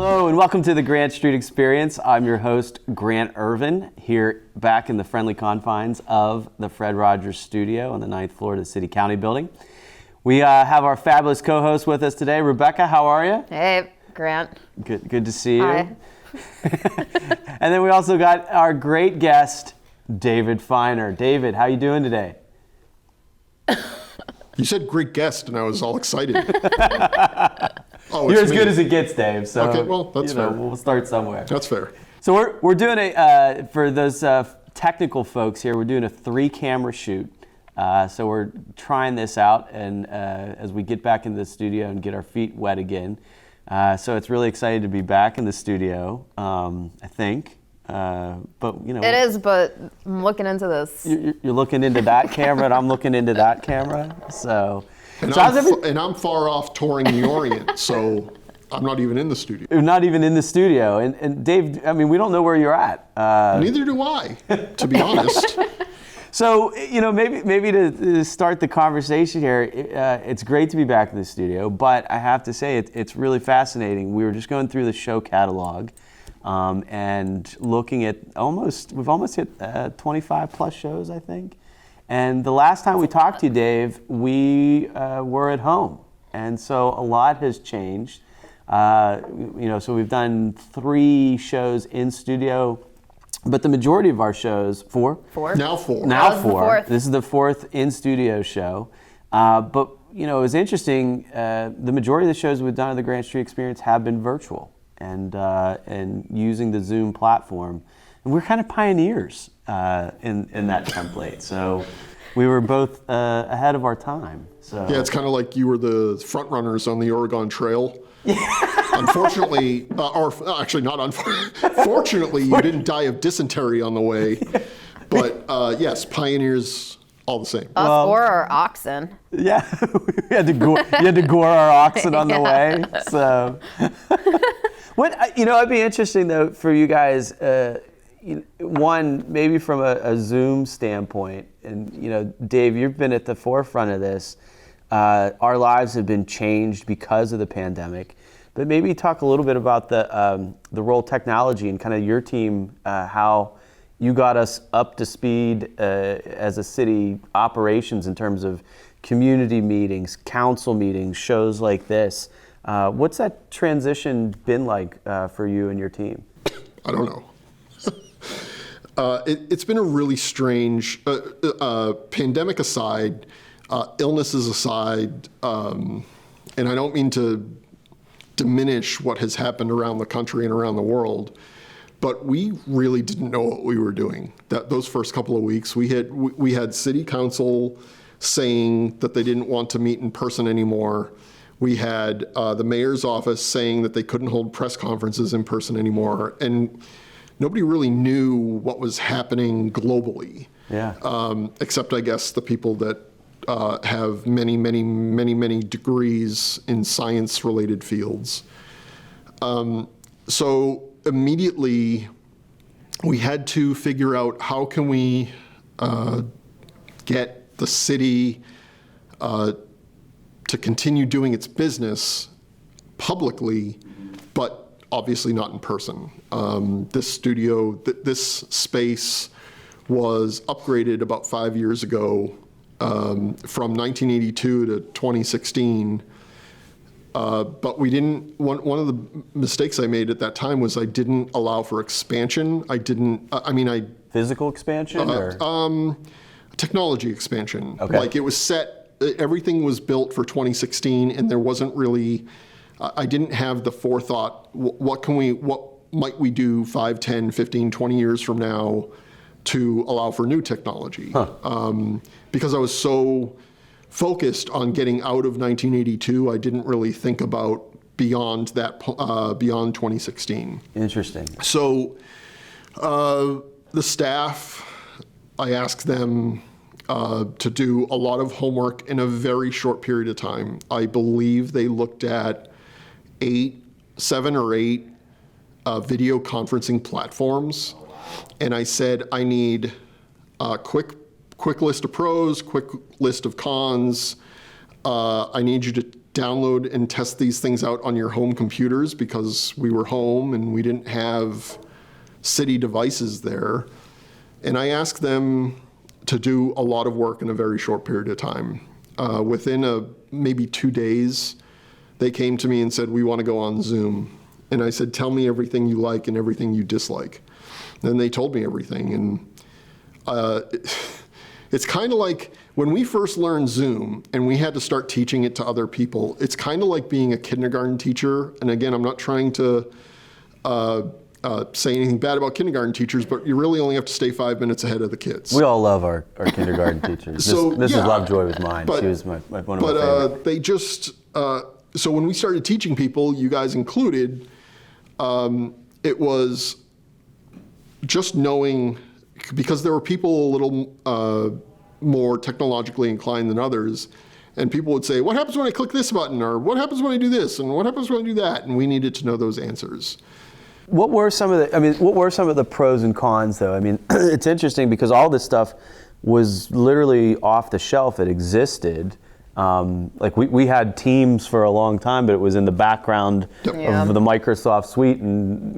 Hello and welcome to the Grant Street Experience. I'm your host, Grant Ervin, here back in the friendly confines of the Fred Rogers Studio on the 9th floor of the City County Building. We have our fabulous co-host with us today. Rebecca, how are you? Hey, Grant. Good to see you. Hi. And then we also got our great guest, David Feiner. David, how you doing today? You said great guest, and I was all excited. You're as good as it gets, Dave. So okay, well, that's fair. We'll start somewhere. That's fair. So we're doing for those technical folks here, we're doing a 3-camera shoot. So we're trying this out, and as we get back into the studio and get our feet wet again. So it's really exciting to be back in the studio, I think. But It is, but I'm looking into this. You're looking into that camera, and I'm looking into that camera. And I'm far off touring the Orient, so I'm not even in the studio. You're not even in the studio. And Dave, I mean, we don't know where you're at. Neither do I, to be honest. So, maybe to start the conversation here, it's great to be back in the studio, but I have to say it's really fascinating. We were just going through the show catalog and looking at we've almost hit 25 plus shows, I think. And the last time we talked to you, Dave, we were at home. And so a lot has changed. So we've done 3 shows in studio. But the majority of our shows, 4? Now 4. Now 4. The 4th. This is the 4th in-studio show. But, it was interesting. The majority of the shows we've done at the Grant Street Experience have been virtual and using the Zoom platform. And we're kind of pioneers in that template. So we were both ahead of our time. So Yeah, it's kind of like you were the front runners on the Oregon Trail. Unfortunately, fortunately, you didn't die of dysentery on the way. But yes, pioneers all the same. Us or our oxen. Yeah, you had to gore our oxen on the way. So, it'd be interesting though for you guys. One, maybe from a Zoom standpoint, and Dave, you've been at the forefront of this. Our lives have been changed because of the pandemic. But maybe talk a little bit about the role of technology and kind of your team, how you got us up to speed as a city operations in terms of community meetings, council meetings, shows like this. What's that transition been like for you and your team? I don't know. It's been a really strange, pandemic aside, illnesses aside, and I don't mean to diminish what has happened around the country and around the world, but we really didn't know what we were doing. Those first couple of weeks, we had city council saying that they didn't want to meet in person anymore. We had the mayor's office saying that they couldn't hold press conferences in person anymore, and nobody really knew what was happening globally. Yeah. Except, I guess, the people that have many degrees in science-related fields. So immediately, we had to figure out how can we get the city to continue doing its business publicly, but obviously not in person. This studio, this space was upgraded about 5 years ago from 1982 to 2016. But we didn't, one of the mistakes I made at that time was I didn't allow for expansion. Physical expansion or? Technology expansion. Okay. Like it was set, everything was built for 2016 and there wasn't really, I didn't have the forethought, what might we do 5, 10, 15, 20 years from now to allow for new technology. Because I was so focused on getting out of 1982, I didn't really think about beyond 2016. Interesting. So the staff, I asked them to do a lot of homework in a very short period of time. I believe they looked at 7 or 8 video conferencing platforms. And I said, I need a quick list of pros, quick list of cons. I need you download and test these things out on your home computers because we were home and we didn't have city devices there. And I asked them to do a lot of work in a very short period of time. Within maybe 2 days, they came to me and said, we want to go on Zoom. And I said, tell me everything you like and everything you dislike. And they told me everything. And it's kind of like when we first learned Zoom and we had to start teaching it to other people, it's kind of like being a kindergarten teacher. And again, I'm not trying to say anything bad about kindergarten teachers, but you really only have to stay 5 minutes ahead of the kids. We all love our kindergarten teachers. So, Mrs. Lovejoy was mine. She was one of my favorite. They just, so when we started teaching people, you guys included, it was just knowing, because there were people a little more technologically inclined than others, and people would say, what happens when I click this button? Or what happens when I do this? And what happens when I do that? And we needed to know those answers. What were some of the pros and cons, though? I mean, it's interesting because all this stuff was literally off the shelf. It existed. Like we had Teams for a long time, but it was in the background of the Microsoft suite, and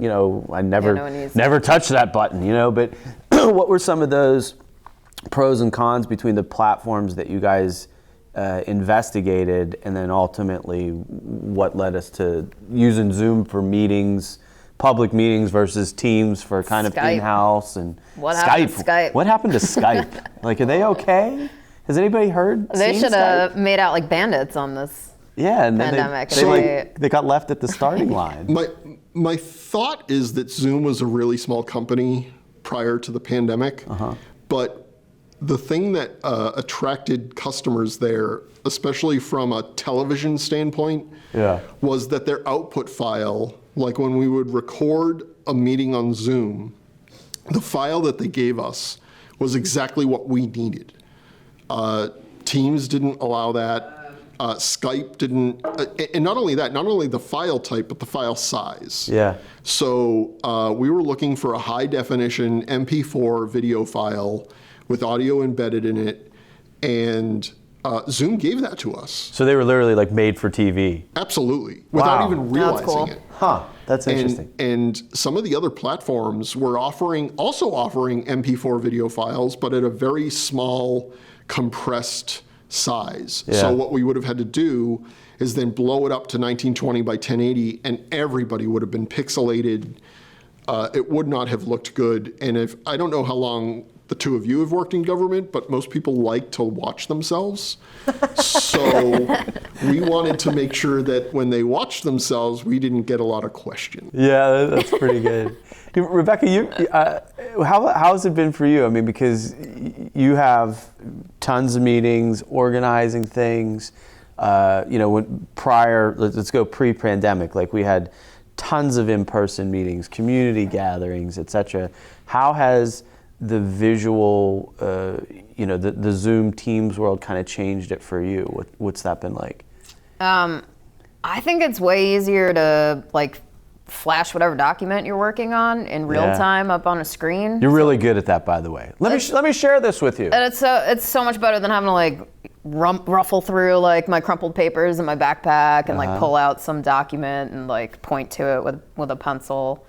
I never touched that button. But what were some of those pros and cons between the platforms that you guys investigated, and then ultimately what led us to using Zoom for meetings? Public meetings versus Teams for kind of Skype. In-house, and What happened to Skype? What happened to Skype? Like, are they okay? Has anybody heard? They seen should have Skype? made out like bandits on this. Yeah, and then pandemic. they got left at the starting line. My thought is that Zoom was a really small company prior to the pandemic, but the thing that attracted customers there, especially from a television standpoint, was that their output file, like when we would record a meeting on Zoom, the file that they gave us was exactly what we needed. Teams didn't allow that. Skype didn't, and not only that, not only the file type, but the file size. Yeah. So we were looking for a high definition MP4 video file with audio embedded in it, and Zoom gave that to us. So they were literally like made for TV. Absolutely, without even realizing cool. it. Huh, that's interesting. And some of the other platforms were also offering MP4 video files, but at a very small, compressed size. Yeah. So what we would have had to do is then blow it up to 1920 by 1080, and everybody would have been pixelated. It would not have looked good. And I don't know how long the two of you have worked in government, but most people like to watch themselves. So we wanted to make sure that when they watched themselves, we didn't get a lot of questions. Yeah, that's pretty good. Rebecca, how has it been for you? I mean, because you have tons of meetings, organizing things. Let's go pre-pandemic, like we had tons of in-person meetings, community gatherings, etc. How has the visual, the Zoom Teams world kind of changed it for you? What's that been like? I think it's way easier to flash whatever document you're working on in real time up on a screen. You're really good at that, by the way. Let me share this with you. And it's so much better than having to ruffle through my crumpled papers in my backpack and pull out some document and point to it with a pencil.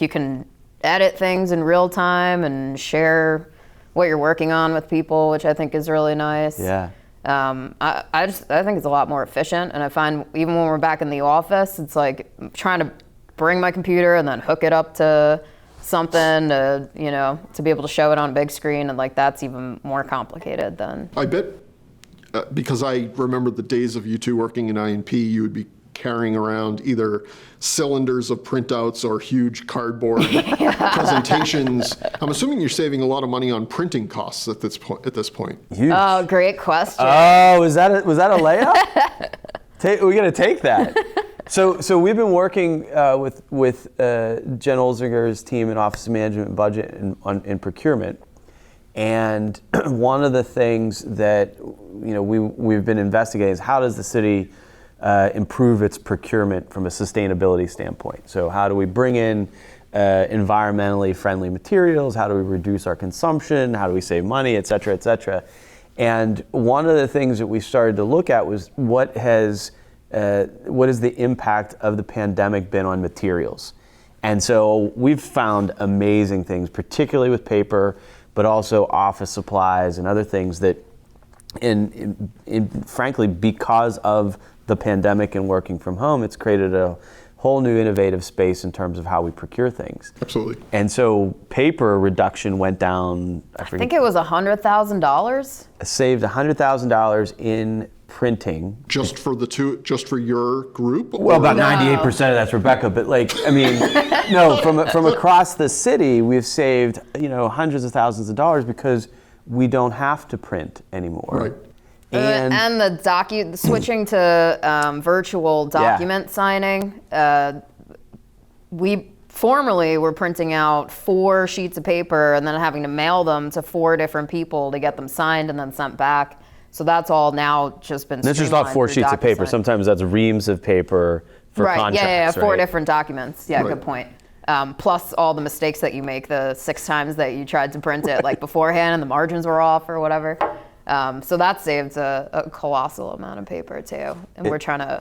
You can edit things in real time and share what you're working on with people, which I think is really nice. Yeah. I think it's a lot more efficient, and I find even when we're back in the office, it's trying to bring my computer and then hook it up to something to be able to show it on a big screen, and that's even more complicated than. I bet, because I remember the days of you two working in INP, you would be carrying around either cylinders of printouts or huge cardboard presentations. I'm assuming you're saving a lot of money on printing costs at this point. Huge. Oh, great question. Oh, was that a layup? We got to take that. So we've been working with Jen Olzinger's team in Office of Management and Budget in procurement, and one of the things that we've been investigating is how does the city improve its procurement from a sustainability standpoint. So how do we bring in environmentally friendly materials? How do we reduce our consumption? How do we save money, et cetera, et cetera? And one of the things that we started to look at was what has what is the impact of the pandemic been on materials? And so we've found amazing things, particularly with paper, but also office supplies and other things that, frankly, because of the pandemic and working from home, it's created a whole new innovative space in terms of how we procure things. Absolutely. And so paper reduction went down, I think it was $100,000. Saved $100,000 in printing. Just for your group? Well, about 98% of that's Rebecca, but no, from across the city, we've saved, hundreds of thousands of dollars because we don't have to print anymore. Right. And the switching to virtual document signing. We formerly were printing out 4 sheets of paper and then having to mail them to 4 different people to get them signed and then sent back. So that's all now just been. That's just not 4 sheets of paper. Sometimes that's reams of paper for contracts. Yeah, 4 right? different documents. Yeah, right. Good point. Plus all the mistakes that you make the 6 times that you tried to print it beforehand and the margins were off or whatever. So that saves a colossal amount of paper too. And we're trying to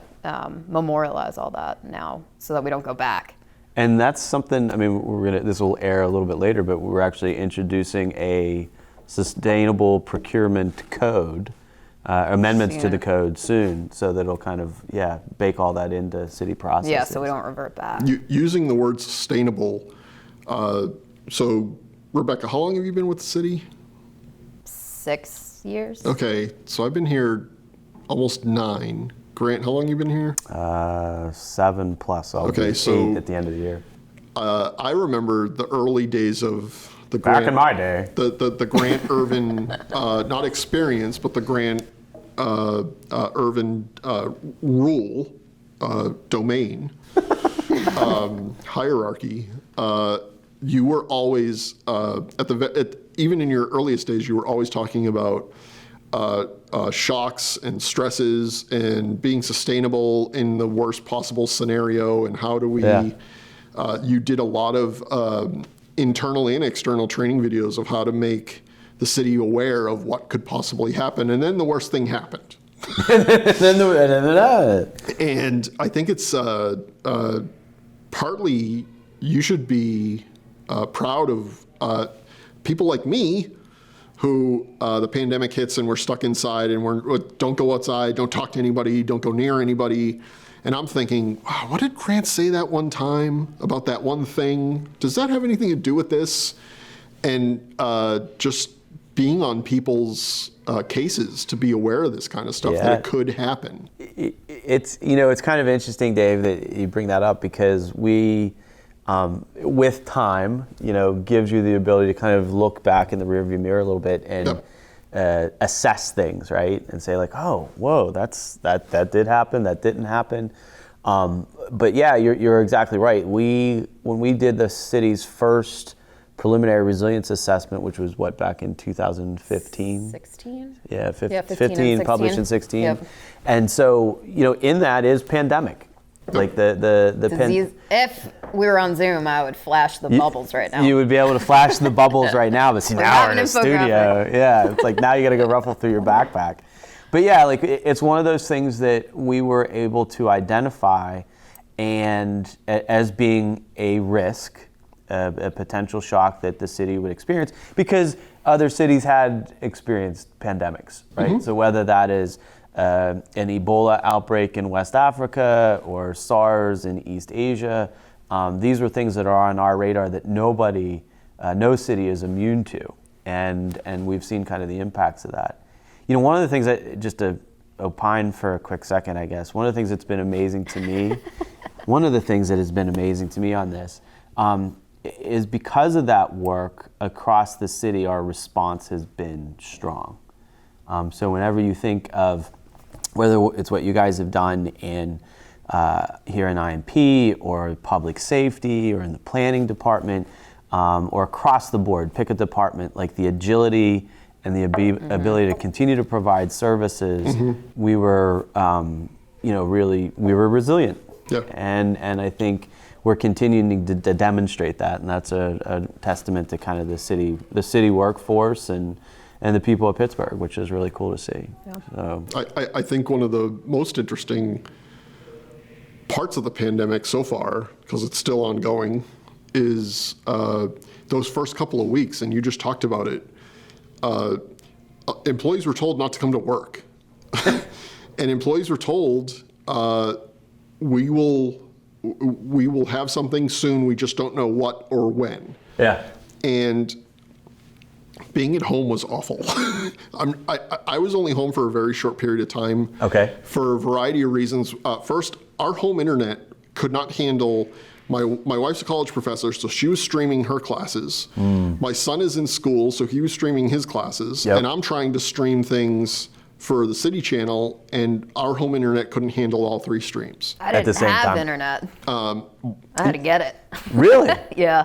memorialize all that now so that we don't go back. And that's something, this will air a little bit later, but we're actually introducing a sustainable procurement code, amendments to the code soon, so that it'll kind of, bake all that into city processes. Yeah, so we don't revert back. Using the word sustainable, so Rebecca, how long have you been with the city? 6 years. Okay, so I've been here almost 9. Grant, how long have you been here? 7 plus. I'll be 8 at the end of the year. I remember the early days of the Back Grant, in my day. the Grant Ervin, not experience, but the Grant Ervin rule domain hierarchy. You were always even in your earliest days, you were always talking about shocks and stresses and being sustainable in the worst possible scenario, and how do we. You did a lot of internal and external training videos of how to make the city aware of what could possibly happen, and then the worst thing happened. And I think it's partly you should be proud of people like me who the pandemic hits and we're stuck inside and we don't go outside, don't talk to anybody, don't go near anybody. And I'm thinking, wow, what did Grant say that one time about that one thing? Does that have anything to do with this? And just being on people's cases to be aware of this kind of stuff, that it could happen. It's kind of interesting, Dave, that you bring that up, because we, with time, gives you the ability to kind of look back in the rearview mirror a little bit and assess things, right? And say oh, whoa, that did happen, that didn't happen. But yeah, you're exactly right. When we did the city's first preliminary resilience assessment, which was back in 2015? 16? Yeah, 15 published in 16. Yep. And so, in that is pandemic. Like the disease. If we were on Zoom, I would flash the bubbles right now. You would be able to flash the bubbles right now, but see, now we're in a studio. Yeah, it's like now you got to go ruffle through your backpack. But yeah, it's one of those things that we were able to identify and as being a risk, a potential shock that the city would experience, because other cities had experienced pandemics, right? Mm-hmm. So whether that is an Ebola outbreak in West Africa or SARS in East Asia, these were things that are on our radar that no city is immune to, and we've seen kind of the impacts of that. One of the things that, just to opine for a quick second, I guess, one of the things that's been amazing to me, on this, is because of that work across the city, our response has been strong. So whenever you think of whether it's what you guys have done in here in IMP or public safety or in the planning department, or across the board, pick a department, like the agility and the ability to continue to provide services, we were, we were resilient. Yep. And I think we're continuing to demonstrate that, and that's a testament to kind of the city workforce and the people of Pittsburgh, which is really cool to see. Yeah. So. I think one of the most interesting parts of the pandemic so far, because it's still ongoing, is those first couple of weeks, and you just talked about it. Employees were told not to come to work, and employees were told we will have something soon. We just don't know what or when. Yeah. And being at home was awful. I was only home for a very short period of time. Okay. For a variety of reasons. First, our home internet could not handle. My wife's a college professor, so she was streaming her classes. My son is in school, so he was streaming his classes. Yep. And I'm trying to stream things for the city channel, and our home internet couldn't handle all 3 streams. I didn't the same have time. internet. I had to get it. Really? Yeah.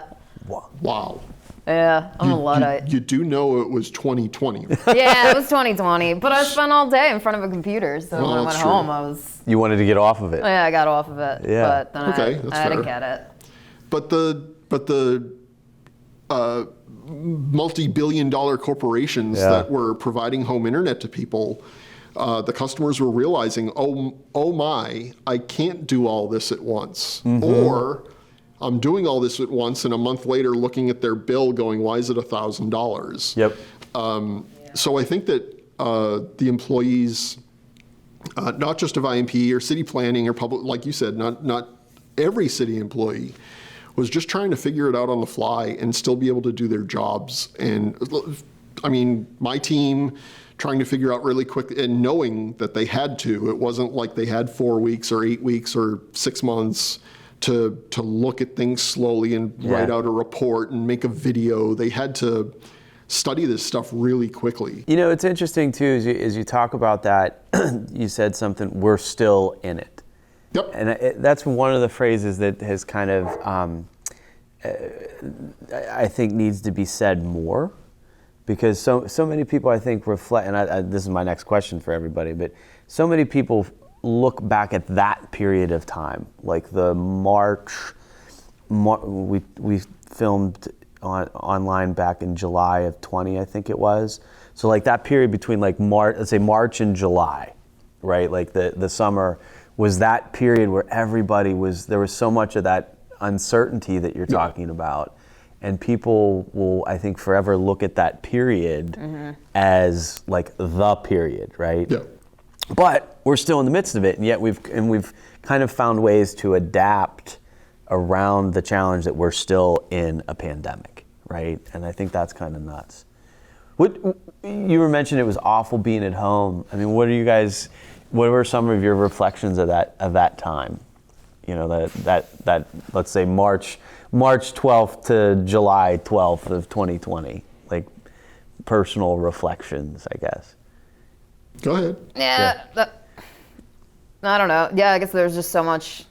Wow. Yeah, I'm a Luddite. You do know it was 2020. Yeah, it was 2020, but I spent all day in front of a computer, so when I went that's true. home, I was, You wanted to get off of it. yeah, I got off of it. Yeah. But then Okay, I that's had to fair. get it. But the multi-billion-dollar corporations Yeah. that were providing home internet to people, the customers were realizing, oh my, I can't do all this at once, or I'm doing all this at once, and a month later, looking at their bill, going, why is it $1,000? Yep. So I think that the employees, not just of IMP or city planning or public, like you said, not every city employee, was just trying to figure it out on the fly and still be able to do their jobs. And I mean, my team trying to figure out really quick and knowing that they had to. It wasn't like they had 4 weeks or 8 weeks or 6 months to look at things slowly and write out a report and make a video. They had to study this stuff really quickly. You know, it's interesting too, as you talk about that, you said something, we're still in it. Yep. And that's one of the phrases that has kind of, I think needs to be said more, because so many people, I think, reflect, and this is my next question for everybody, but so many people look back at that period of time, like the we filmed online back in July of 20, I think it was. So like that period between like let's say March and July, right? Like the summer was that period where there was so much of that uncertainty that you're talking about. And people will, I think, forever look at that period as like the period, right? Yeah. But we're still in the midst of it, and yet we've kind of found ways to adapt around the challenge that we're still in a pandemic, right? And I think that's kind of nuts. What you were mentioning, it was awful being at home. I mean, what were some of your reflections of that time? You know, that let's say March 12th to July 12th of 2020, like personal reflections, I guess. Go ahead. Yeah. I don't know. Yeah, I guess there's just so much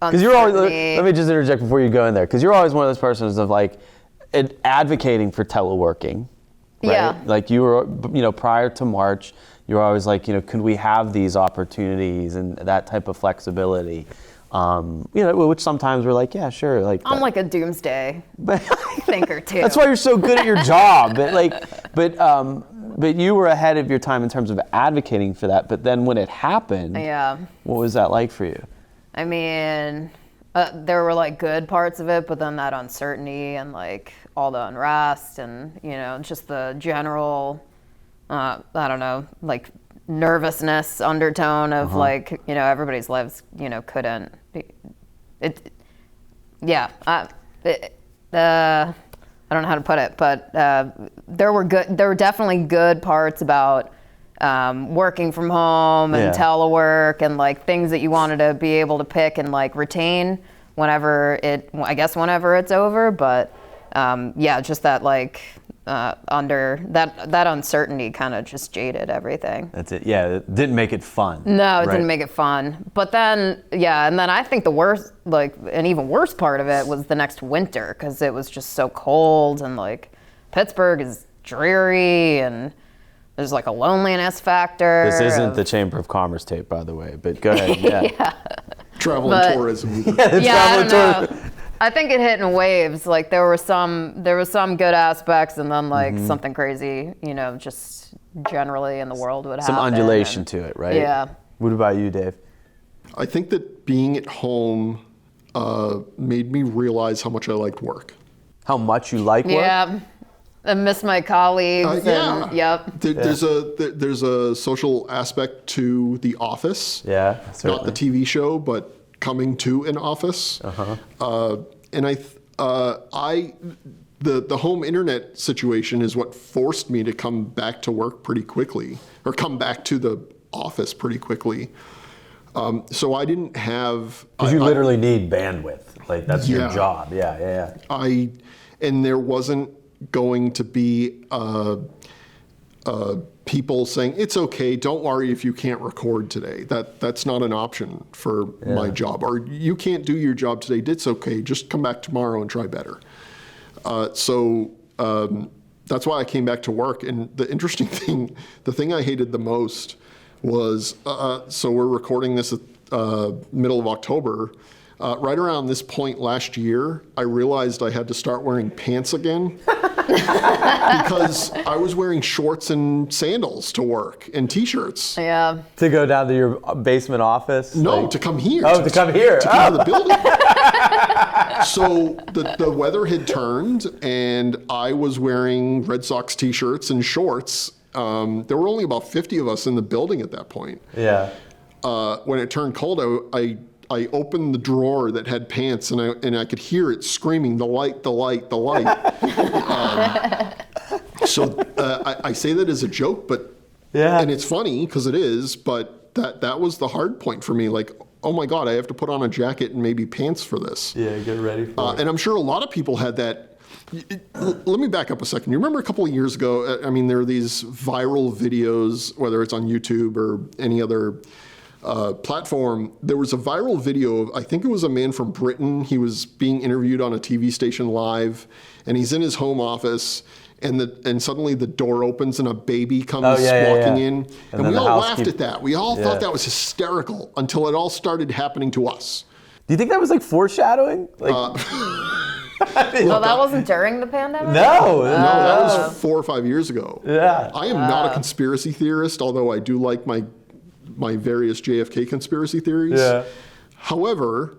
Because you're always, let me just interject before you go in there, because you're always one of those persons of like advocating for teleworking, right? Yeah. Like you were, prior to March, you were always like, could we have these opportunities and that type of flexibility? Which sometimes we're like, yeah, sure. Like I'm like a doomsday thinker too. That's why you're so good at your job. But you were ahead of your time in terms of advocating for that. But then when it happened, what was that like for you? I mean, there were like good parts of it, but then that uncertainty and like all the unrest and, just the general, I don't know, like nervousness undertone of like, everybody's lives, couldn't. I don't know how to put it, but there were definitely good parts about working from home and telework and like things that you wanted to be able to pick and like retain whenever it's over. But just that like under that uncertainty kind of just jaded everything. That's it. Yeah, it didn't make it fun. No, it didn't make it fun. But then, and then I think the worst, like an even worse part of it was the next winter, because it was just so cold and like Pittsburgh is dreary and there's like a loneliness factor. This isn't the Chamber of Commerce tape, by the way, but go ahead. Yeah. Travel and tourism. I don't know. I think it hit in waves. Like there was some good aspects, and then like something crazy, just generally in the world would happen. Some undulation to it, right? Yeah. What about you, Dave? I think that being at home made me realize how much I liked work. How much you like work? Yeah. I miss my colleagues. Yeah. And, yep. There's a social aspect to The Office. Yeah, Not the TV show, but coming to an office. And the home internet situation is what forced me to come back to work pretty quickly, or come back to the office pretty quickly. So I didn't have. Because you literally need bandwidth. Like that's your Yeah. job. Yeah. And there wasn't going to be people saying it's okay. Don't worry if you can't record today. That's not an option for my job. Or you can't do your job today. It's okay. Just come back tomorrow and try better. So that's why I came back to work. And the interesting thing, the thing I hated the most was, so we're recording this at middle of October. Right around this point last year, I realized I had to start wearing pants again because I was wearing shorts and sandals to work and t-shirts. Yeah. To go down to your basement office? No, like- to come here. Oh, to come here. To come to the building. So the weather had turned, and I was wearing Red Sox t-shirts and shorts. There were only about 50 of us in the building at that point. Yeah. When it turned cold, I opened the drawer that had pants, and I could hear it screaming, "The light, the light, the light." So I say that as a joke, but and it's funny because it is, but that was the hard point for me. Like, oh my God, I have to put on a jacket and maybe pants for this. Yeah, get ready for it. And I'm sure a lot of people had that. Let me back up a second. You remember a couple of years ago, I mean, there are these viral videos, whether it's on YouTube or any other platform. There was a viral video of, I think it was a man from Britain. He was being interviewed on a TV station live, and he's in his home office, and suddenly the door opens and a baby comes walking in. And we all laughed at that. We all thought that was hysterical until it all started happening to us. Do you think that was like foreshadowing? Like, Well, that wasn't during the pandemic? no. No, that was 4 or 5 years ago. Yeah. I am not a conspiracy theorist, although I do like my various JFK conspiracy theories. Yeah. However,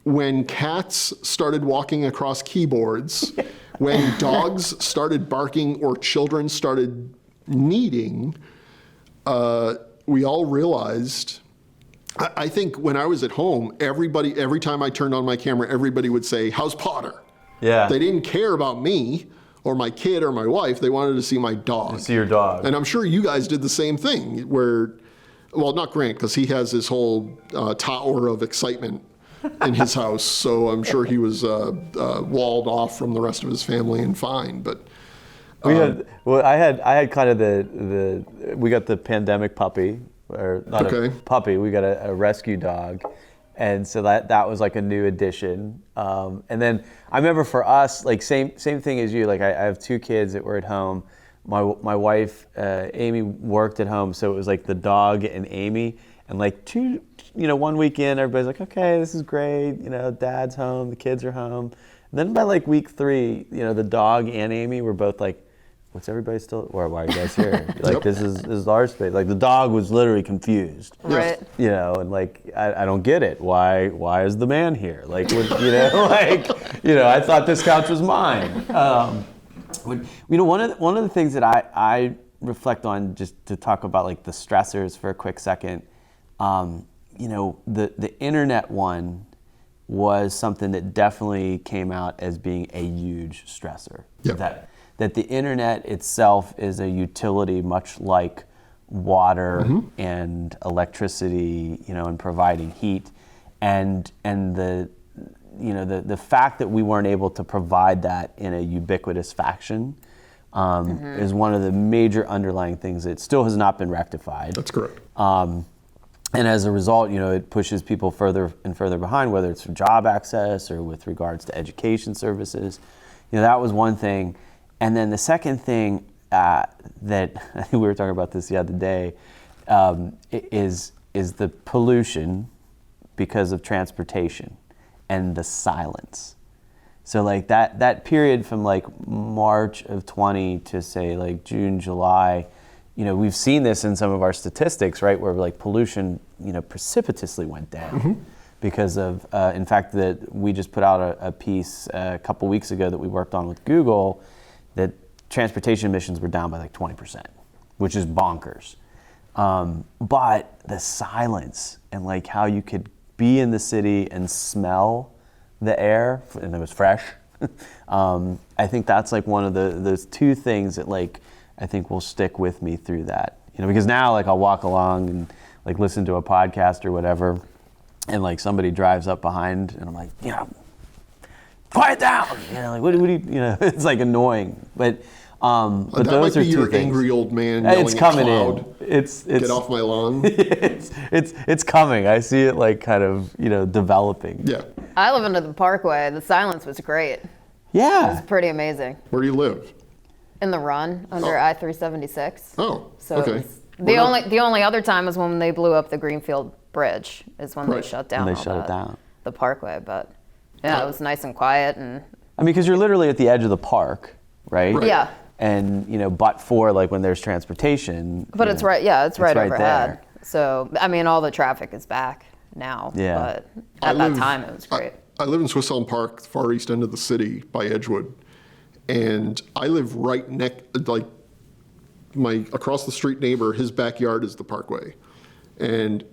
when cats started walking across keyboards, when dogs started barking or children started kneading, we all realized. I think when I was at home, every time I turned on my camera, everybody would say, "How's Potter?" Yeah. They didn't care about me or my kid or my wife. They wanted to see my dog. See your dog. And I'm sure you guys did the same thing where, well, not Grant, because he has this whole tower of excitement in his house. So I'm sure he was walled off from the rest of his family and fine. But I had kind of we got the pandemic puppy, or not a puppy, we got a rescue dog. And so that was like a new addition. And then I remember for us, like same thing as you, like I have 2 kids that were at home. My wife, Amy, worked at home, so it was like the dog and Amy. And like one weekend, everybody's like, okay, this is great. Dad's home, the kids are home. And then by like week 3, the dog and Amy were both like, what's everybody still? Why are you guys here? Like this is our space. Like the dog was literally confused. Right. And like I don't get it. Why is the man here? Like I thought this couch was mine. One of the things that I reflect on, just to talk about like the stressors for a quick second. The internet one was something that definitely came out as being a huge stressor. Yep. That the internet itself is a utility, much like water and electricity, and providing heat, and the fact that we weren't able to provide that in a ubiquitous fashion is one of the major underlying things that still has not been rectified. That's correct. And as a result, it pushes people further and further behind, whether it's for job access or with regards to education services. That was one thing. And then the second thing that I think we were talking about this the other day is the pollution because of transportation and the silence. So like that period from like March of 20 to say like June, July, we've seen this in some of our statistics, right, where like pollution, precipitously went down because of, in fact, that we just put out a piece a couple weeks ago that we worked on with Google that transportation emissions were down by like 20%, which is bonkers. But the silence and like how you could be in the city and smell the air, and it was fresh. I think that's like one of those two things that like I think will stick with me through that. Because now like I'll walk along and like listen to a podcast or whatever, and like somebody drives up behind, and I'm like, quiet down. Like what do you, it's like annoying, but that those might be are two your things. Angry old man yelling It's coming at cloud. in. It's Get off my lawn. it's coming. I see it like kind of developing. Yeah. I live under the Parkway. The silence was great. It Yeah. was pretty amazing. Where do you live? In the run under I-376. Oh, So okay. it was, the only other time was when they blew up the Greenfield Bridge, is when Right. they shut down When they all shut it that, down. the Parkway. But yeah, it was nice and quiet, and I mean, because you're literally at the edge of the park, right? Right. yeah. And but for like when there's transportation. But it's right, yeah, it's right right overhead. there. So I mean, all the traffic is back now. Yeah. But at that time, it was great. I live in Swiss Elm Park, far east end of the city by Edgewood. And I live right like my across the street neighbor, his backyard is the Parkway. And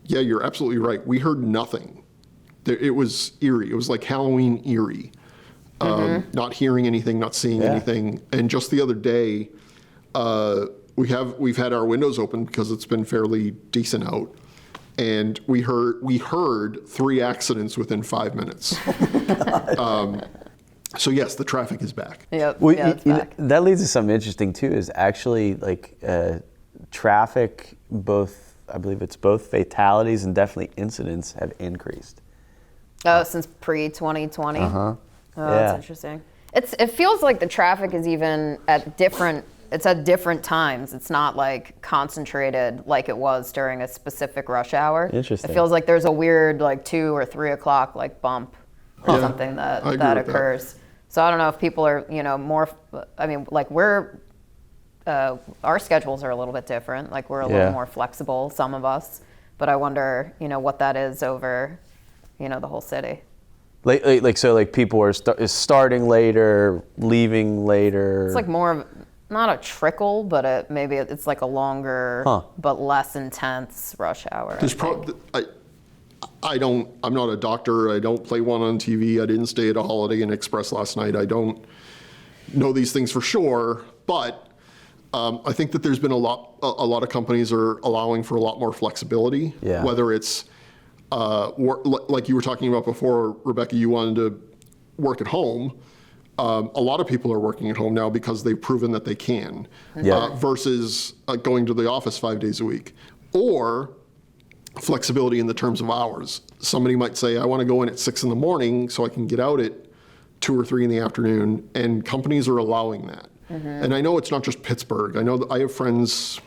yeah, you're absolutely right. We heard nothing. It was eerie. It was like Halloween eerie. Not hearing anything, not seeing anything. And just the other day, we've had our windows open because it's been fairly decent out. And we heard 3 accidents within 5 minutes. So yes, the traffic is back. Yep. Well, yeah, it's back. that leads to something interesting too. Is actually like traffic. I believe it's both fatalities and definitely incidents have increased. Oh, since pre-2020? Uh-huh. Oh, Yeah. that's interesting. It feels like the traffic is even at different times. It's not like concentrated like it was during a specific rush hour. Interesting. It feels like there's a weird like 2 or 3 o'clock like bump or Yeah, something I agree that with that. occurs. So I don't know if people are, more, I mean, like our schedules are a little bit different. Like we're a Yeah. little more flexible, some of us, but I wonder, what that is over, the whole city. Like people are starting later, leaving later. It's like more of, not a trickle, but maybe it's like a longer, but less intense rush hour. There's I'm not a doctor. I don't play one on TV. I didn't stay at a Holiday Inn Express last night. I don't know these things for sure, but I think that there's been a lot of companies are allowing for a lot more flexibility. Yeah. Whether it's like you were talking about before, Rebecca, you wanted to work at home. A lot of people are working at home now because they've proven that they can, versus going to the office 5 days a week, or flexibility in the terms of hours. Somebody might say, I want to go in at 6 in the morning so I can get out at 2 or 3 in the afternoon, and companies are allowing that. And I know it's not just Pittsburgh. I know that I have friends.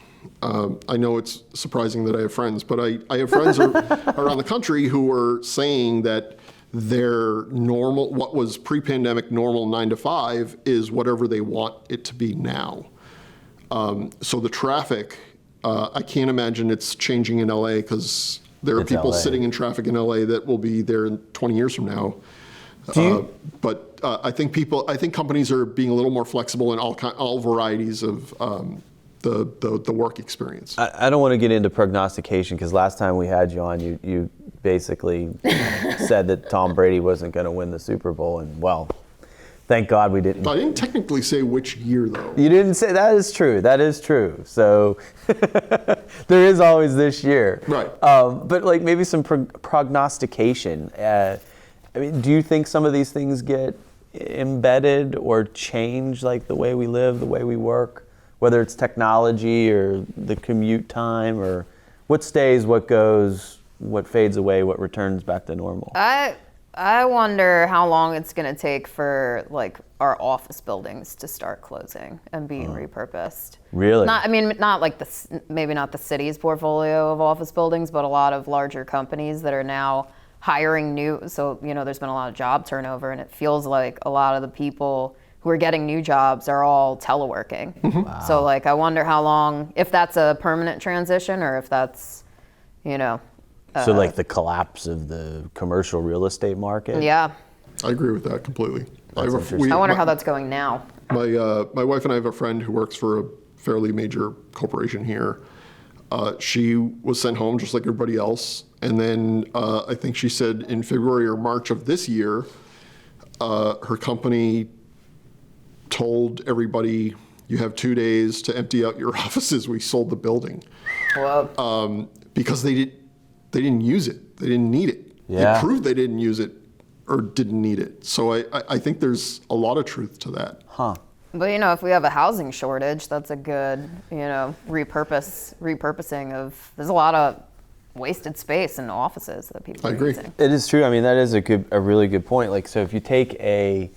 I know it's surprising that I have friends, but I have friends around the country who are saying that their normal, what was pre-pandemic normal 9 to 5, is whatever they want it to be now. So the traffic, I can't imagine it's changing in LA, because there are people sitting in traffic in LA that will be there in 20 years from now. But I think companies are being a little more flexible in all varieties of the work experience. I don't want to get into prognostication, because last time we had you on, you basically said that Tom Brady wasn't going to win the Super Bowl, and well, thank God we didn't. I didn't technically say which year, though. You didn't say. That is true. That is true. So there is always this year. Right. But like maybe some prognostication. I mean, do you think some of these things get embedded or change, like the way we live, the way we work, whether it's technology or the commute time, or what stays, what goes, what fades away, what returns back to normal? I wonder how long it's going to take for like our office buildings to start closing and being repurposed. Really? Not like maybe not the city's portfolio of office buildings, but a lot of larger companies that are now hiring new. So, there's been a lot of job turnover, and it feels like a lot of the people who are getting new jobs are all teleworking. Wow. So like, I wonder how long, if that's a permanent transition or if that's, you know. So like the collapse of the commercial real estate market? Yeah. I agree with that completely. That's interesting. I wonder how that's going now. My wife and I have a friend who works for a fairly major corporation here. She was sent home just like everybody else. And then I think she said in February or March of this year, her company told everybody, you have 2 days to empty out your offices. We sold the building. Whoa. Because they didn't use it. They didn't need it. Yeah. They proved they didn't use it or didn't need it. So I think there's a lot of truth to that. Huh. But you know, if we have a housing shortage, that's a good, you know, repurposing of, there's a lot of wasted space in offices that people I are agree. using. It is true. I mean, that is a really good point. Like, so if you take a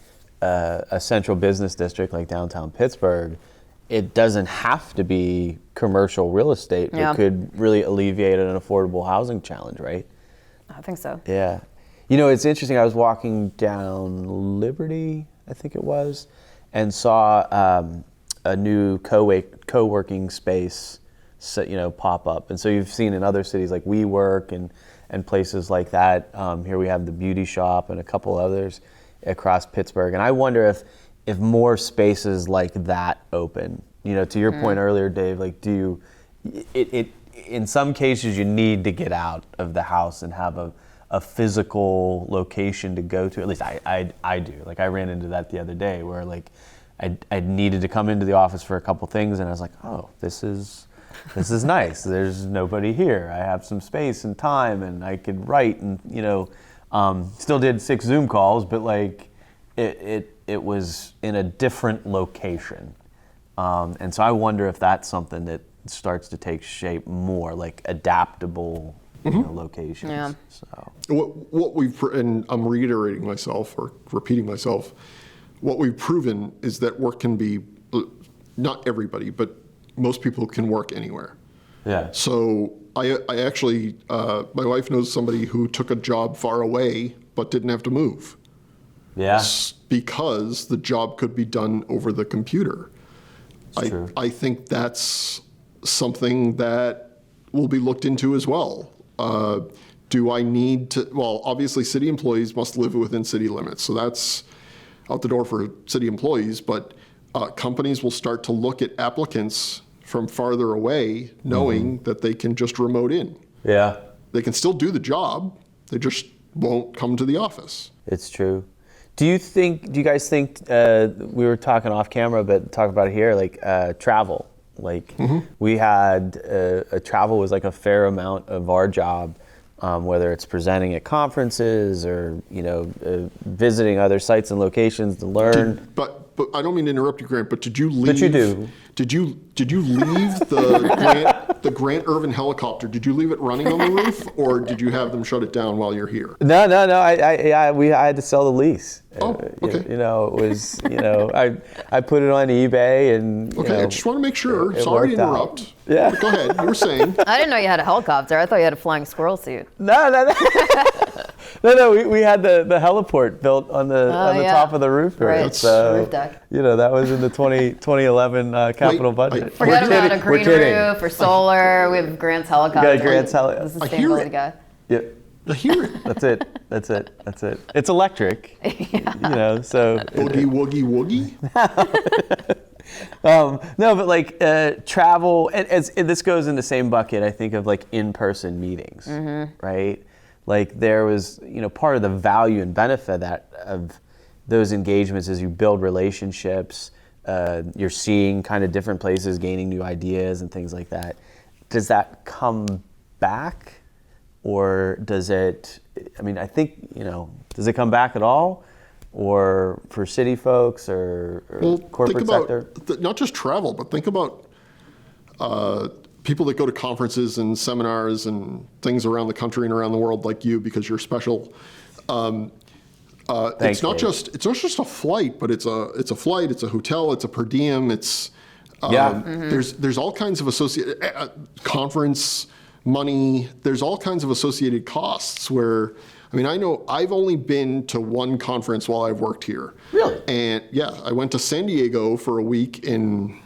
central business district like downtown Pittsburgh, it doesn't have to be commercial real estate. Yeah. It could really alleviate an affordable housing challenge, right? I think so. Yeah. You know, it's interesting. I was walking down Liberty, I think it was, and saw a new co-working space, pop up. And so you've seen in other cities like WeWork and places like that. Here we have the Beauty Shop and a couple others across Pittsburgh. And I wonder if more spaces like that open. You know, to your point earlier, Dave, like in some cases you need to get out of the house and have a physical location to go to. At least I do. Like I ran into that the other day where like I needed to come into the office for a couple things and I was like, oh, this is nice. There's nobody here. I have some space and time and I could write and still did 6 Zoom calls, but like it was in a different location. And so I wonder if that's something that starts to take shape more, like adaptable locations. Yeah. So what we've, and I'm reiterating myself or repeating myself, what we've proven is that work can be, not everybody, but most people can work anywhere. Yeah. So I actually, my wife knows somebody who took a job far away but didn't have to move. Yeah. Because the job could be done over the computer. It's true. I think that's something that will be looked into as well. Do I need to, well, obviously city employees must live within city limits, so that's out the door for city employees, but companies will start to look at applicants from farther away, knowing that they can just remote in. Yeah. They can still do the job, they just won't come to the office. It's true. Do you guys think, we were talking off camera, but talk about it here, like travel. Like we had, travel was like a fair amount of our job, whether it's presenting at conferences or, visiting other sites and locations to learn. But I don't mean to interrupt you, Grant, but did you leave? But you do. Did you leave the Grant Ervin helicopter? Did you leave it running on the roof, or did you have them shut it down while you're here? No. I had to sell the lease. Oh, okay. It was, I put it on eBay and. Okay, I just want to make sure. it Sorry to worked out. interrupt. Yeah. But go ahead. You were saying. I didn't know you had a helicopter. I thought you had a flying squirrel suit. No. No. We had the heliport built on the yeah. top of the roof. Right. So, Roof deck. that was in the 2011 capital budget. Forget We're about kidding. a green We're kidding. roof or solar. We have Grant's helicopter. You got Grant's helicopter. This is I hear sustainability it. guy. Yep. I hear it. That's it. It's electric. So. Boogie woogie woogie. No, but like travel, and this goes in the same bucket, I think, of like in-person meetings, right? Like there was, part of the value and benefit of those engagements is you build relationships, you're seeing kind of different places, gaining new ideas and things like that. Does that come back, or does it? I think does it come back at all? Or for city folks or corporate sector? Not just travel, but think about people that go to conferences and seminars and things around the country and around the world like you, because you're special. Thanks, it's not Dave. just a flight, but it's a flight, it's a hotel, it's a per diem, it's there's all kinds of associated conference money. There's all kinds of associated costs where I mean, I know I've only been to one conference while I've worked here. Really? And yeah, I went to San Diego for a week in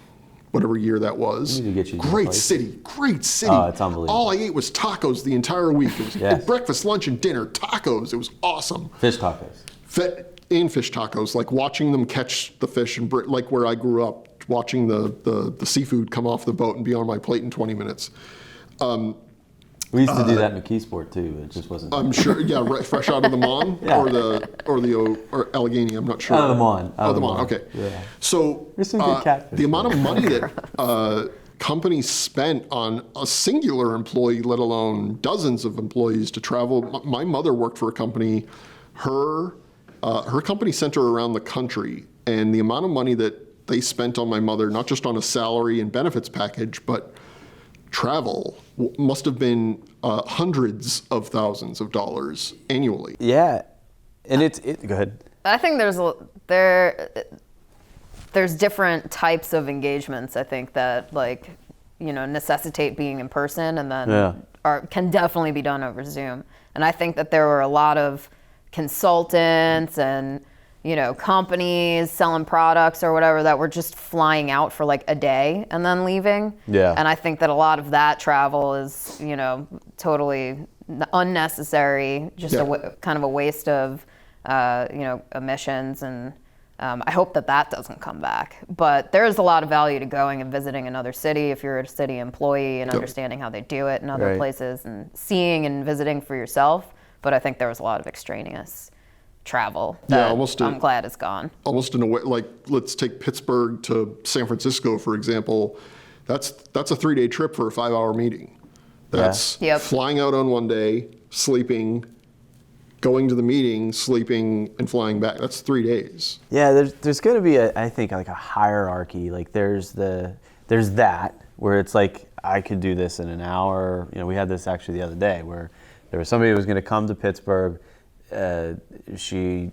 whatever year that was. We need to get you to Great places. city, great city. Oh, it's unbelievable. All I ate was tacos the entire week. It was Yes. breakfast, lunch, and dinner, tacos. It was awesome. Fish tacos. And fish tacos, like watching them catch the fish, and like where I grew up, watching the seafood come off the boat and be on my plate in 20 minutes. We used to do that in McKeesport too, but it just wasn't. I'm sure, yeah, right, fresh out of the Mon Yeah. or Allegheny. I'm not sure. Out of the Mon. Out of the Mon. Okay. Yeah. So There's some good catfish the amount of money that companies spent on a singular employee, let alone dozens of employees to travel. My mother worked for a company. Her company sent her around the country, and the amount of money that they spent on my mother, not just on a salary and benefits package, but travel, must have been hundreds of thousands of dollars annually. Yeah, and go ahead. I think there's different types of engagements. I think that necessitate being in person, and then can definitely be done over Zoom. And I think that there were a lot of consultants and companies selling products or whatever that were just flying out for like a day and then leaving. Yeah. And I think that a lot of that travel is totally unnecessary, just kind of a waste of emissions, and I hope that doesn't come back. But there is a lot of value to going and visiting another city if you're a city employee and understanding how they do it in other places and seeing and visiting for yourself. But I think there was a lot of extraneous travel that I'm glad is gone. Almost in a way, like let's take Pittsburgh to San Francisco, for example. That's a 3-day trip for a 5-hour meeting. That's flying out on one day, sleeping, going to the meeting, sleeping, and flying back. That's 3 days. Yeah, there's going to be I think like a hierarchy. Like there's that where it's like I could do this in an hour. We had this actually the other day where there was somebody who was going to come to Pittsburgh. She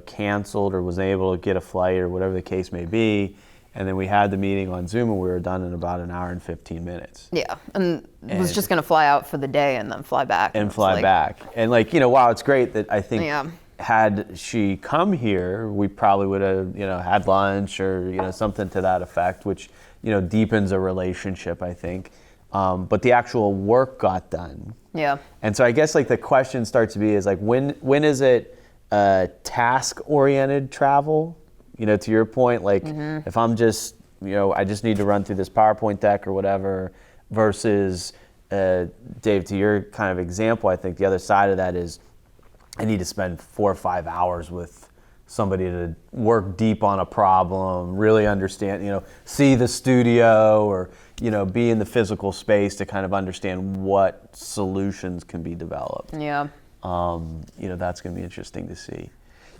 canceled or wasn't able to get a flight or whatever the case may be, and then we had the meeting on Zoom and we were done in about an hour and 15 minutes. Yeah, and was just going to fly out for the day and then fly back. And back. And wow, it's great that I think had she come here, we probably would have had lunch or something to that effect, which deepens a relationship, I think. But the actual work got done. Yeah. And so I guess the question starts to be is when is it task-oriented travel? To your point, if I'm just I just need to run through this PowerPoint deck or whatever, versus Dave, to your kind of example, I think the other side of that is I need to spend 4 or 5 hours with somebody to work deep on a problem, really understand, see the studio or, be in the physical space to kind of understand what solutions can be developed. Yeah. That's going to be interesting to see.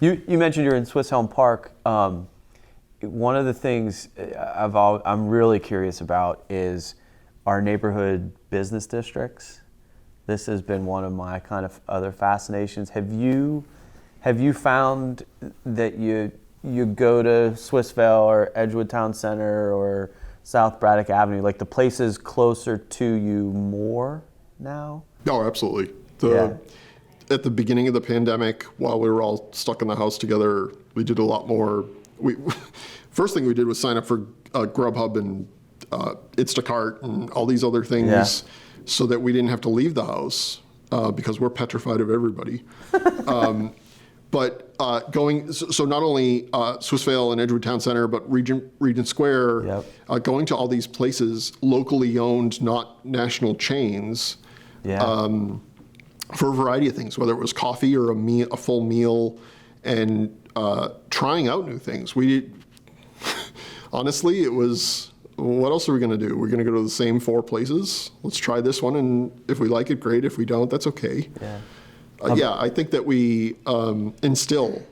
You mentioned you're in Swiss Elm Park. One of the things I'm really curious about is our neighborhood business districts. This has been one of my kind of other fascinations. Have you found that you go to Swissvale or Edgewood Town Center or South Braddock Avenue, like the places closer to you more now? Oh, absolutely. At the beginning of the pandemic, while we were all stuck in the house together, we did a lot more. First thing we did was sign up for Grubhub and Instacart and all these other things so that we didn't have to leave the house because we're petrified of everybody. But so not only Swissvale and Edgewood Town Center, but Regent Square, going to all these places, locally owned, not national chains, for a variety of things, whether it was coffee or a full meal, and trying out new things. Honestly, it was, what else are we going to do? We're going to go to the same 4 places. Let's try this one, and if we like it, great. If we don't, that's okay. I think that we still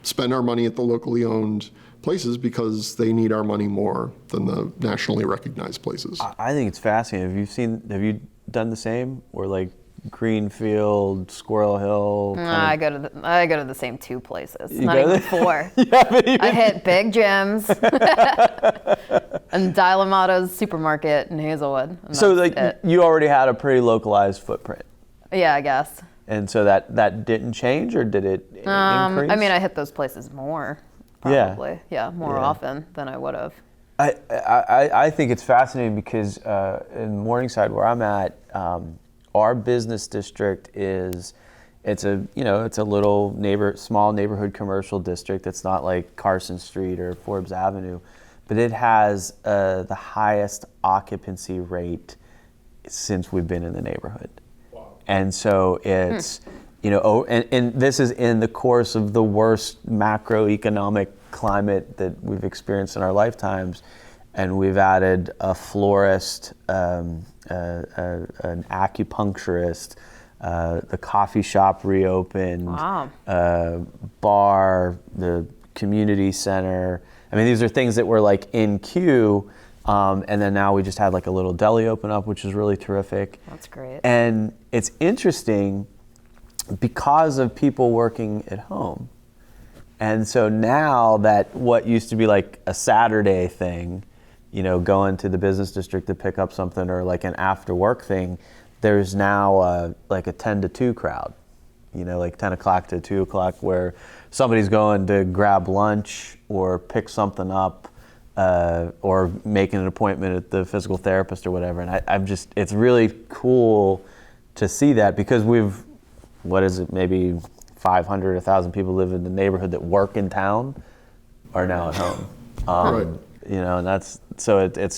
spend our money at the locally owned places because they need our money more than the nationally recognized places. I think it's fascinating. Have you done the same? Or Greenfield, Squirrel Hill? I go to the same 2 places. Not even 4. I hit Big Jim's and Dilamato's supermarket in Hazelwood. So you already had a pretty localized footprint. Yeah, I guess. And so that didn't change, or did it increase? I mean, I hit those places more, probably. Yeah, more often than I would have. I think it's fascinating because in Morningside, where I'm at, our business district it's a little small neighborhood commercial district. It's not like Carson Street or Forbes Avenue, but it has the highest occupancy rate since we've been in the neighborhood. And so it's, and this is in the course of the worst macroeconomic climate that we've experienced in our lifetimes. And we've added a florist, an acupuncturist, the coffee shop reopened, bar, the community center. I mean, these are things that were like in queue. And then now we just had like a little deli open up, which is really terrific. That's great. And it's interesting because of people working at home. And so now that what used to be like a Saturday thing, going to the business district to pick up something, or like an after work thing, there's now like a 10 to 2 crowd, like 10 o'clock to 2 o'clock, where somebody's going to grab lunch or pick something up. Or making an appointment at the physical therapist or whatever. And it's really cool to see that, because maybe 500, 1,000 people live in the neighborhood that work in town are now at home. Right. And it's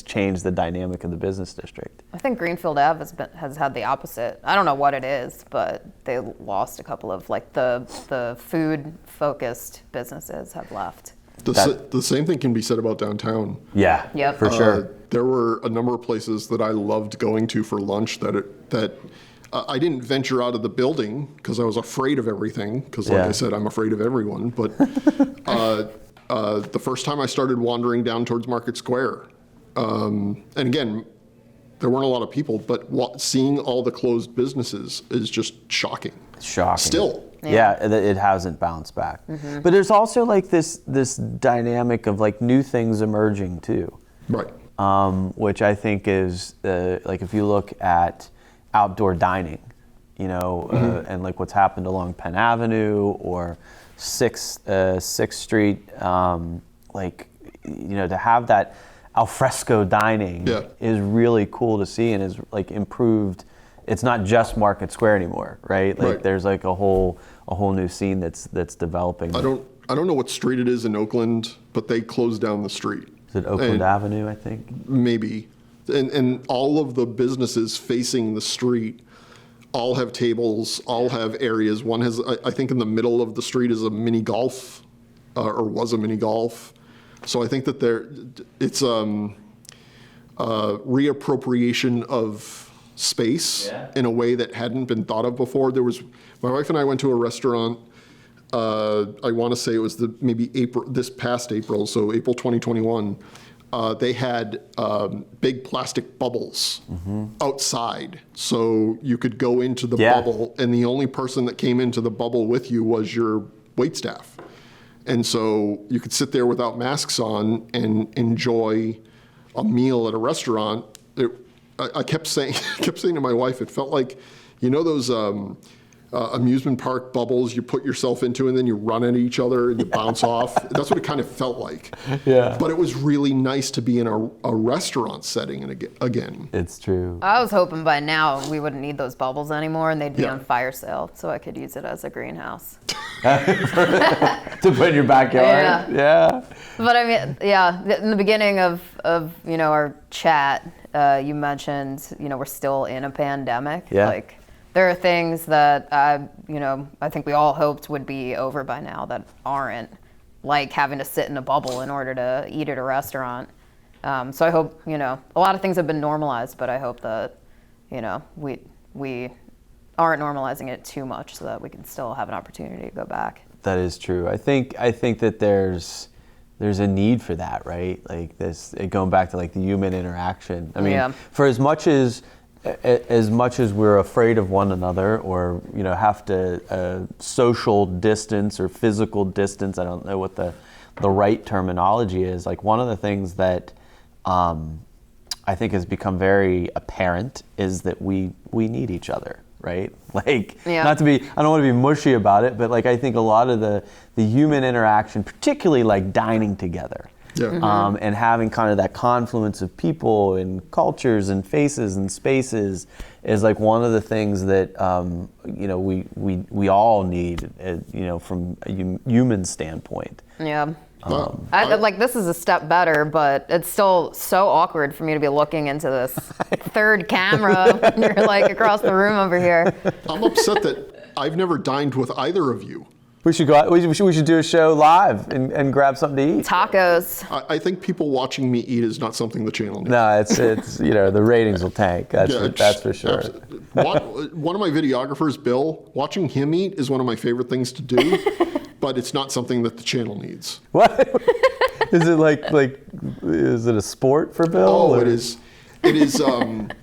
changed the dynamic of the business district. I think Greenfield Ave has had the opposite. I don't know what it is, but they lost a couple of like the food-focused businesses have left. The same thing can be said about downtown. Yeah, Yep. for sure. There were a number of places that I loved going to for lunch that I didn't venture out of the building because I was afraid of everything, because like I said, I'm afraid of everyone. But the first time I started wandering down towards Market Square, and again, there weren't a lot of people, but seeing all the closed businesses is just shocking. Shocking. Still. Yeah, it hasn't bounced back. Mm-hmm. But there's also like this dynamic of like new things emerging too. Right. Which I think is like if you look at outdoor dining, and like what's happened along Penn Avenue or 6th Street, to have that al fresco dining is really cool to see, and is like improved. It's not just Market Square anymore, right? Like there's like a whole new scene that's developing. I don't know what street it is in Oakland, but they closed down the street. Is it Oakland Avenue, I think? Maybe. And all of the businesses facing the street all have tables, all have areas. One has, I think in the middle of the street is a mini golf, or was a mini golf. So I think that it's reappropriation of space in a way that hadn't been thought of before. My wife and I went to a restaurant, I want to say it was this past April, so April 2021. They had big plastic bubbles outside, so you could go into the bubble, and the only person that came into the bubble with you was your waitstaff. And so you could sit there without masks on and enjoy a meal at a restaurant. I kept saying to my wife, it felt like, those amusement park bubbles you put yourself into and then you run at each other and you bounce off. That's what it kind of felt like. Yeah. But it was really nice to be in a restaurant setting again. It's true. I was hoping by now we wouldn't need those bubbles anymore and they'd be on fire sale, so I could use it as a greenhouse. To put in your backyard? Yeah. But I mean, in the beginning of our chat, you mentioned, we're still in a pandemic. Yeah. Like, there are things that, I think we all hoped would be over by now that aren't, like having to sit in a bubble in order to eat at a restaurant. So I hope, a lot of things have been normalized, but I hope that, we aren't normalizing it too much so that we can still have an opportunity to go back. That is true. I think that there's a need for that, right? Like this, going back to like the human interaction. I mean, for as much as we're afraid of one another, or have to social distance or physical distance, I don't know what the right terminology is. Like, one of the things that I think has become very apparent is that we need each other, right? Like, Yeah. I don't want to be mushy about it, but like I think a lot of the human interaction, particularly like dining together, Yeah. and having kind of that confluence of people and cultures and faces and spaces is like one of the things that we all need, from a human standpoint. Yeah. Well, Like this is a step better, but it's still so awkward for me to be looking into this third camera when you're like across the room over here. I'm upset that I've never dined with either of you. We should go out, we should do a show live and grab something to eat. Tacos. I think people watching me eat is not something the channel needs. No, it's the ratings will tank. That's for sure. One of my videographers, Bill, watching him eat is one of my favorite things to do, but it's not something that the channel needs. What? Is it like is it a sport for Bill? Oh, or? it is. It is. Not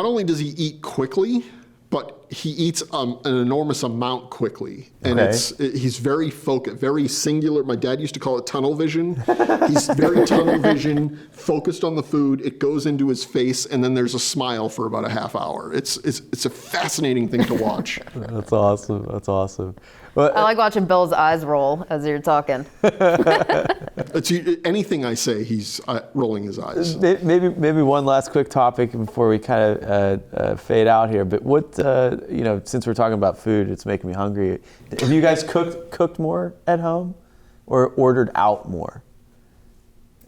only does he eat quickly, but he eats an enormous amount quickly, and Okay. he's very focused, very singular. My dad used to call it tunnel vision. He's very tunnel vision, focused on the food. It goes into his face, and then there's a smile for about a half hour. It's a fascinating thing to watch. That's awesome. That's awesome. Well, I like watching Bill's eyes roll as you're talking. Anything I say, he's rolling his eyes. maybe one last quick topic before we kind of fade out here. But what since we're talking about food, it's making me hungry. Have you guys cooked more at home, or ordered out more?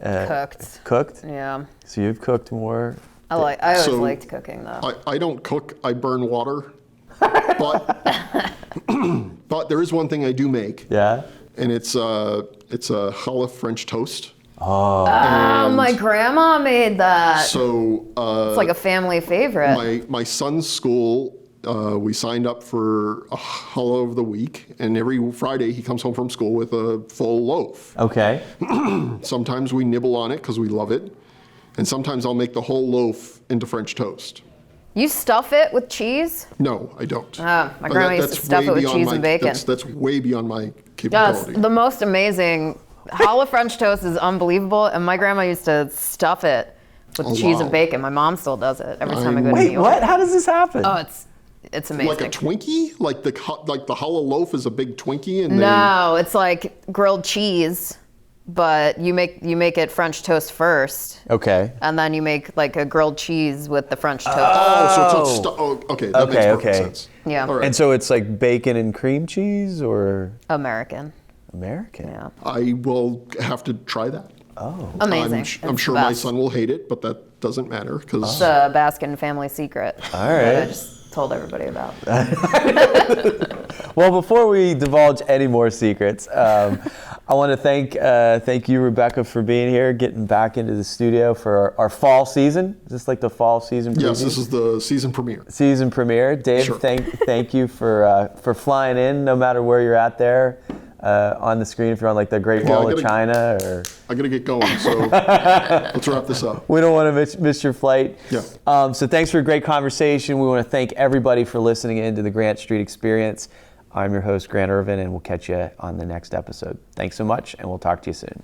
Cooked. Cooked? Yeah. So you've cooked more. I always So, liked cooking though. I don't cook, I burn water. But there is one thing I do make, Yeah. and it's a challah French toast. Oh, my grandma made that. So It's like a family favorite. my son's school, we signed up for a challah of the week, and every Friday he comes home from school with a full loaf. Okay. Sometimes we nibble on it because we love it, and sometimes I'll make the whole loaf into French toast. You stuff it with cheese? No, I don't. My grandma used to stuff way it with beyond cheese and bacon. That's way beyond my That's capability. the most amazing. Challah French toast is unbelievable, and my grandma used to stuff it with cheese and wow. bacon. My mom still does it every time I go to New Wait, York. what? How does this happen? Oh, it's amazing. Like a Twinkie? Like the challah loaf is a big Twinkie, and No, it's like grilled cheese, but you make it French toast first, Okay. and then you make like a grilled cheese with the French toast. so it's not okay. That makes perfect okay. sense. Yeah. All right. And so it's like bacon and cream cheese, or American. American? Yeah. I will have to try that. Oh. Amazing. I'm It's sure the my best. son will hate it, but that doesn't matter because It's a Baskin family secret. All That I right. just told everybody about. Well, before we divulge any more secrets, I want to thank you, Rebecca, for being here, getting back into the studio for our fall season. Is this like the fall season preview? yes, this is the season premiere. Season premiere. Dave, Sure. thank you for flying in, no matter where you're at there on the screen. If you're on like the Great Okay, Wall of China, or I gotta get going, so let's wrap this up. we don't want to miss your flight. Yeah. So thanks for a great conversation. We want to thank everybody for listening in to the Grant Street Experience. I'm your host, Grant Ervin, and we'll catch you on the next episode. Thanks so much, and we'll talk to you soon.